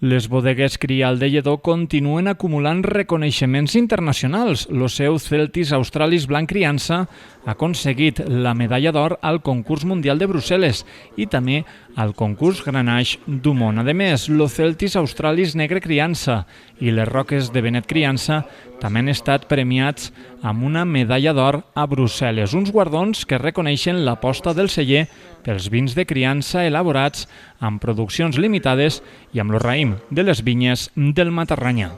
Les bodegues Crial de Lledó continuen acumulant reconeixements internacionals. Lo seu Celtis Australis Blanc Criança ha aconseguit la medalla d'or al concurs mundial de Brussel·les i també al concurs Grenache du Món. A més, lo Celtis Australis Negre Criança i les Roques de Benet Criança també han estat premiats amb una medalla d'or a Brussel·les, uns guardons que reconeixen l'aposta del celler pels vins de criança elaborats amb produccions limitades i amb lo raïm de les vinyes del Matarranya.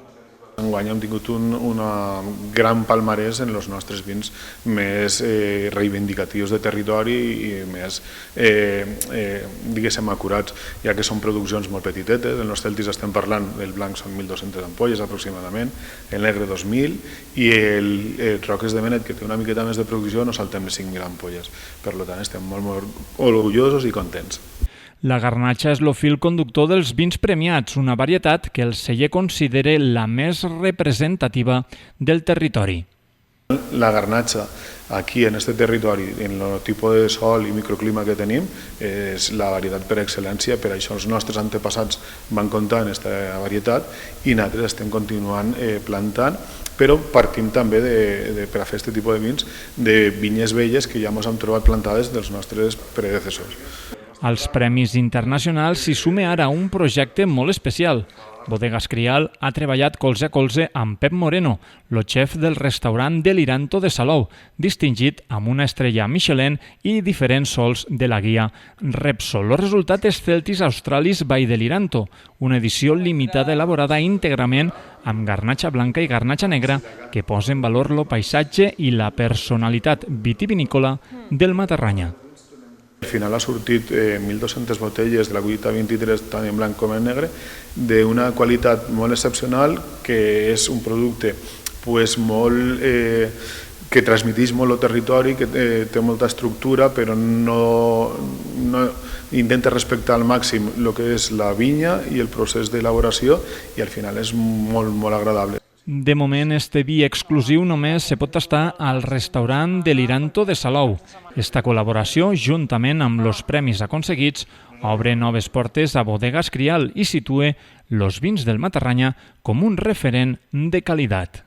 Enguany hem tingut una gran palmarès en els nostres vins més reivindicatius de territori i més, diguéssim, acurats, ja que són produccions molt petitetes. En els Celtis estem parlant, el blanc són 1.200 ampolles aproximadament, el negre 2.000 i el Roques de Benet, que té una miqueta més de producció, no saltem les 5.000 ampolles. Per tant, estem molt orgullosos i contents. La garnatxa és el fil conductor dels vins premiats, una varietat que el celler considera la més representativa del territori. La garnatxa aquí en aquest territori, en el tipus de sol i microclima que tenim, és la varietat per excel·lència. Per això els nostres antepassats van comptar en aquesta varietat i nosaltres estem continuant plantant, però partim també per a fer aquest tipus de vins de vinyes velles que ja ens hem trobat plantades dels nostres predecessors. Als premis internacionals s'hi suma ara un projecte molt especial. Bodegas Crial ha treballat colze a colze amb Pep Moreno, el xef del restaurant Deliranto de Salou, distingit amb una estrella Michelin i diferents sols de la guia Repsol. El resultat és Celtis Australis by Deliranto, una edició limitada elaborada íntegrament amb garnatxa blanca i garnatxa negra que posa en valor el paisatge i la personalitat vitivinícola del Matarranya. Al final ha sortit 1.200 botelles de la collita 23, tant en blanc com en negre, d'una qualitat molt excepcional, que és un producte que transmeteix molt el territori, que té molta estructura, però no intenta respectar al màxim el que és la vinya i el procés d'elaboració, i al final és molt, molt agradable. De moment, este vi exclusiu només se pot tastar al restaurant Deliranto de Salou. Esta col·laboració, juntament amb els premis aconseguits, obre noves portes a Bodegas Crial i situa els vins del Matarranya com un referent de qualitat.